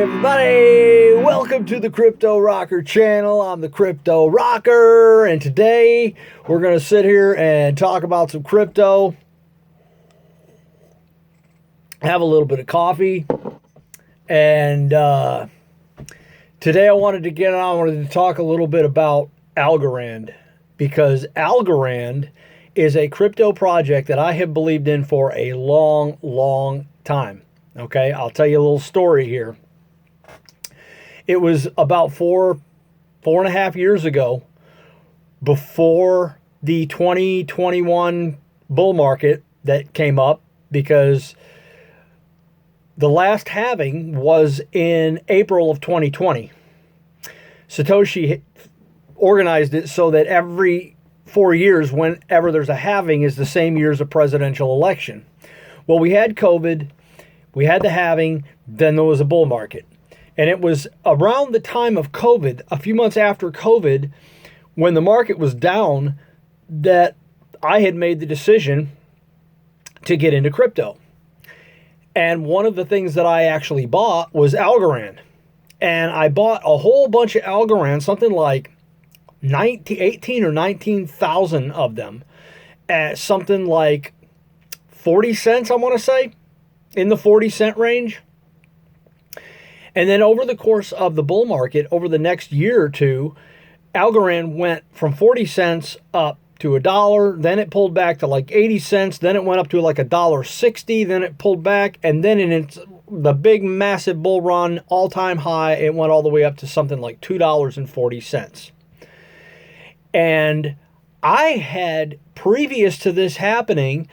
everybody, welcome to the Crypto Rocker channel. I'm the Crypto Rocker, and today we're going to sit here and talk about some crypto, have a little bit of coffee, and today I wanted to talk a little bit about Algorand, because Algorand is a crypto project that I have believed in for a long time. Okay, I'll tell you a little story here. It was about four and a half years ago, before the 2021 bull market that came up, because the last halving was in April of 2020. Satoshi organized it so that every 4 years, whenever there's a halving, is the same year as a presidential election. Well, we had COVID, we had the halving, then there was a bull market. And it was around the time of COVID, a few months after COVID, when the market was down, that I had made the decision to get into crypto. And one of the things that I actually bought was Algorand. And I bought a whole bunch of Algorand, something like 18 or 19,000 of them, at something like 40 cents, I want to say, in the 40-cent range. And then over the course of the bull market, over the next year or two, Algorand went from 40 cents up to $1. Then it pulled back to like 80 cents. Then it went up to like $1.60. Then it pulled back. And then in the big, massive bull run, all-time high, it went all the way up to something like $2.40. And I had, previous to this happening,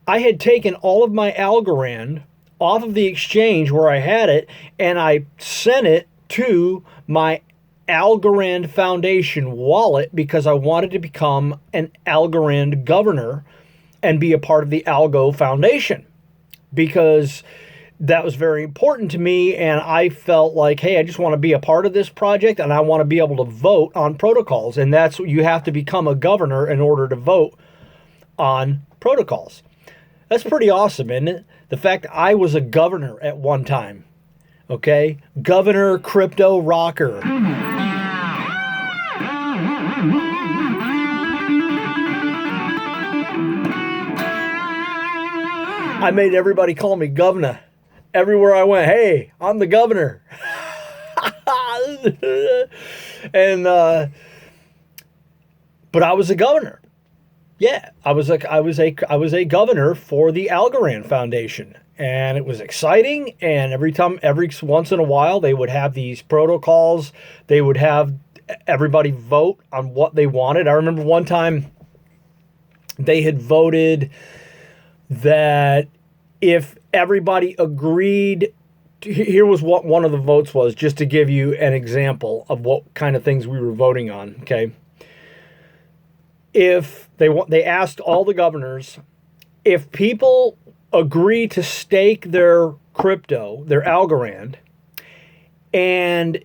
I had taken all of my Algorand off of the exchange where I had it, and I sent it to my Algorand Foundation wallet because I wanted to become an Algorand governor and be a part of the Algo Foundation, because that was very important to me. And I felt like, hey, I just want to be a part of this project, and I want to be able to vote on protocols. And that's what you have to become, a governor, in order to vote on protocols. That's pretty awesome, isn't it? The fact that I was a governor at one time. Okay? Governor Crypto Rocker. I made everybody call me governor. Everywhere I went, hey, I'm the governor. And but I was a governor. Yeah, I was a governor for the Algorand Foundation, and it was exciting. And every once in a while, they would have these protocols. They would have everybody vote on what they wanted. I remember one time they had voted that if everybody agreed, here was what one of the votes was, just to give you an example of what kind of things we were voting on. Okay. If they asked all the governors, if people agree to stake their crypto, their Algorand, and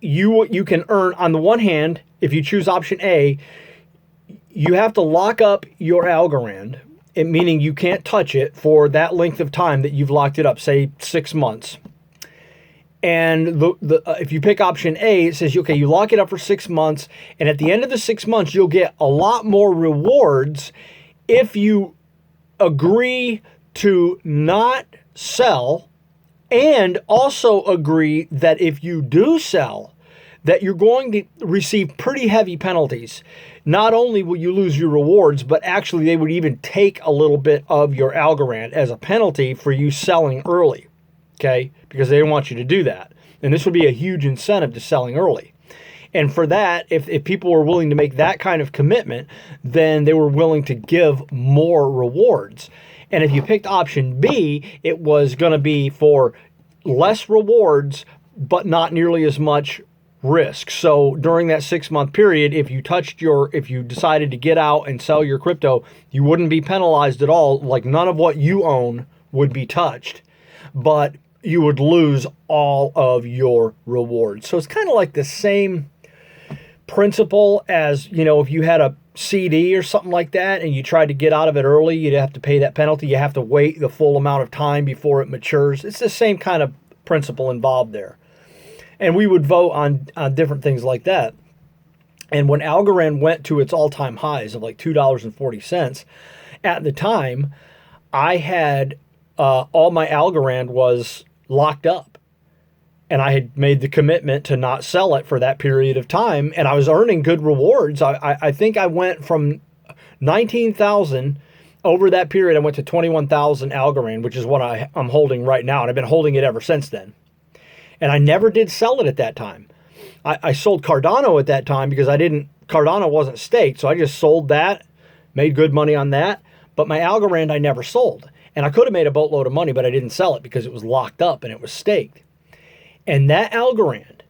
you can earn, on the one hand, if you choose option A, you have to lock up your Algorand, meaning you can't touch it for that length of time that you've locked it up, say 6 months. And if you pick option A, it says, okay, you lock it up for 6 months, and at the end of the 6 months, you'll get a lot more rewards if you agree to not sell, and also agree that if you do sell, that you're going to receive pretty heavy penalties. Not only will you lose your rewards, but actually they would even take a little bit of your Algorand as a penalty for you selling early. Okay, because they don't want you to do that. And this would be a huge incentive to selling early. And for that, if people were willing to make that kind of commitment, then they were willing to give more rewards. And if you picked option B, it was going to be for less rewards, but not nearly as much risk. So during that 6 month period, if you decided to get out and sell your crypto, you wouldn't be penalized at all. Like, none of what you own would be touched, but you would lose all of your rewards. So it's kind of like the same principle as, if you had a CD or something like that and you tried to get out of it early, you'd have to pay that penalty. You have to wait the full amount of time before it matures. It's the same kind of principle involved there. And we would vote on different things like that. And when Algorand went to its all-time highs of like $2.40, at the time, I had all my Algorand was locked up. And I had made the commitment to not sell it for that period of time. And I was earning good rewards. I think I went from 19,000 over that period. I went to 21,000 Algorand, which is what I'm holding right now. And I've been holding it ever since then. And I never did sell it at that time. I sold Cardano at that time because Cardano wasn't staked. So I just sold that, made good money on that. But my Algorand I never sold. And I could have made a boatload of money, but I didn't sell it because it was locked up and it was staked. And that Algorand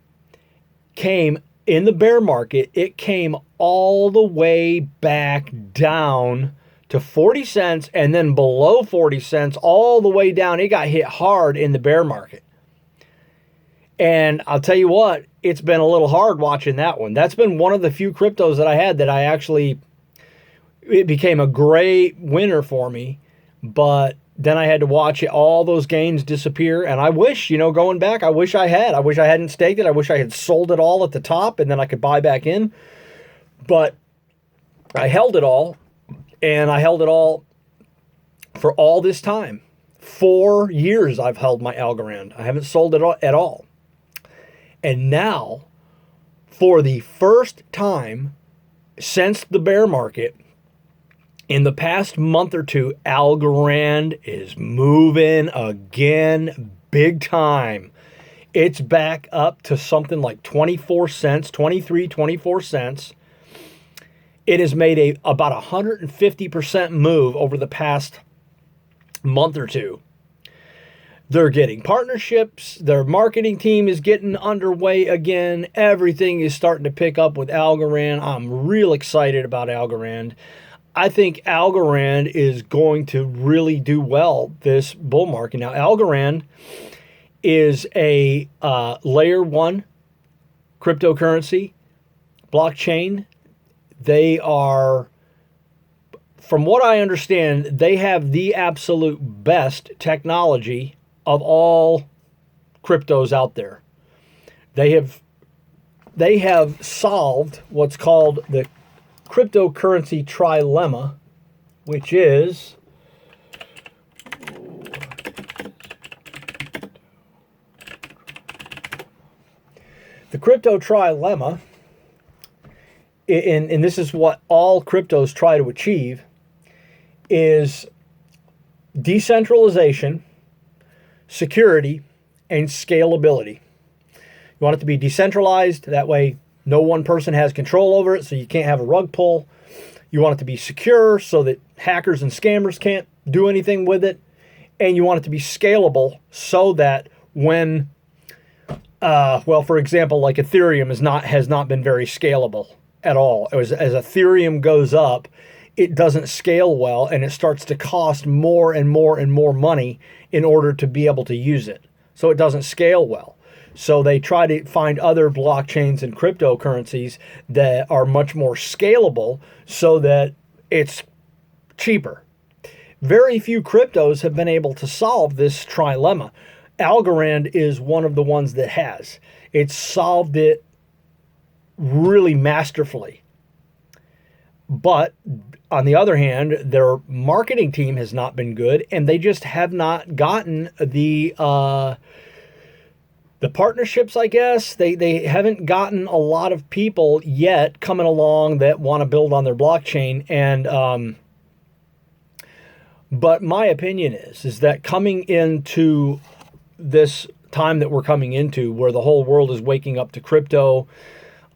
came in the bear market, it came all the way back down to 40 cents and then below 40 cents all the way down. It got hit hard in the bear market. And I'll tell you what, it's been a little hard watching that one. That's been one of the few cryptos that I had that it became a great winner for me. But then I had to watch all those gains disappear. And I wish, going back, I wish I hadn't staked it. I wish I had sold it all at the top and then I could buy back in. But I held it all, and I held it all for all this time. 4 years I've held my Algorand. I haven't sold it at all. And now, for the first time since the bear market, in the past month or two, Algorand is moving again big time. It's back up to something like 24 cents, 23, 24 cents. It has made about 150% move over the past month or two. They're getting partnerships. Their marketing team is getting underway again. Everything is starting to pick up with Algorand. I'm real excited about Algorand. I think Algorand is going to really do well this bull market. Now, Algorand is a layer 1 cryptocurrency blockchain. They are, from what I understand, they have the absolute best technology of all cryptos out there. They have solved what's called the cryptocurrency trilemma, which is the crypto trilemma, and this is what all cryptos try to achieve, is decentralization, security, and scalability. You want it to be decentralized, that way no one person has control over it, so you can't have a rug pull. You want it to be secure so that hackers and scammers can't do anything with it. And you want it to be scalable so that when, for example, like Ethereum has not been very scalable at all. As Ethereum goes up, it doesn't scale well, and it starts to cost more and more and more money in order to be able to use it. So it doesn't scale well. So they try to find other blockchains and cryptocurrencies that are much more scalable so that it's cheaper. Very few cryptos have been able to solve this trilemma. Algorand is one of the ones that has. It's solved it really masterfully. But on the other hand, their marketing team has not been good, and they just have not gotten the partnerships, I guess. They haven't gotten a lot of people yet coming along that want to build on their blockchain. And but my opinion is that coming into this time that we're coming into, where the whole world is waking up to crypto,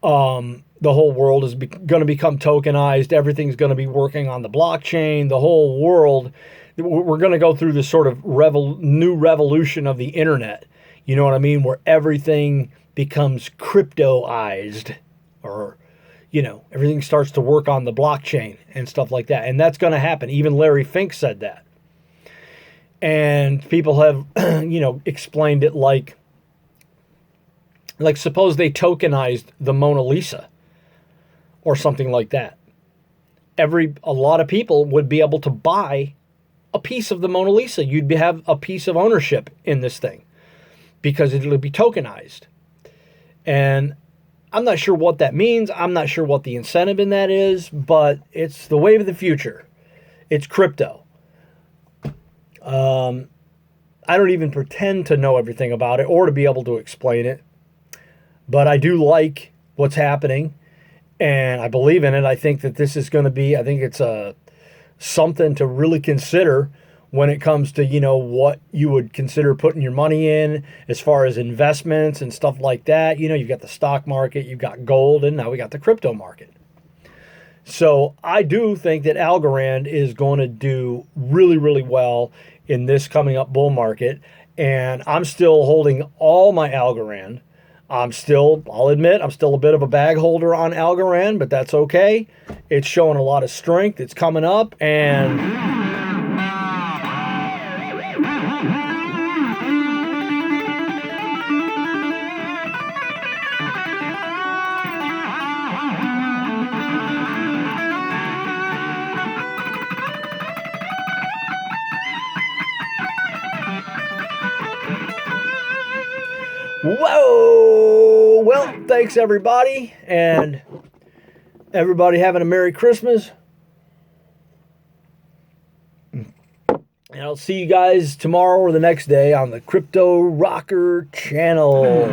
the whole world is going to become tokenized. Everything's going to be working on the blockchain. The whole world, we're going to go through this sort of new revolution of the internet. You know what I mean? Where everything becomes cryptoized, or, everything starts to work on the blockchain and stuff like that. And that's going to happen. Even Larry Fink said that. And people have, explained it like suppose they tokenized the Mona Lisa or something like that. A lot of people would be able to buy a piece of the Mona Lisa. You'd have a piece of ownership in this thing. because it'll be tokenized. And I'm not sure what that means. I'm not sure what the incentive in that is, but it's the wave of the future. It's crypto. I don't even pretend to know everything about it or to be able to explain it, but I do like what's happening, and I believe in it. I think that this is going to be, I think it's something to really consider when it comes to, what you would consider putting your money in as far as investments and stuff like that. You've got the stock market, you've got gold, and now we got the crypto market. So I do think that Algorand is going to do really, really well in this coming up bull market. And I'm still holding all my Algorand. I'll admit, I'm still a bit of a bag holder on Algorand, but that's okay. It's showing a lot of strength. It's coming up, and whoa! Well, thanks everybody, and everybody having a Merry Christmas. And I'll see you guys tomorrow or the next day on the Crypto Rocker channel.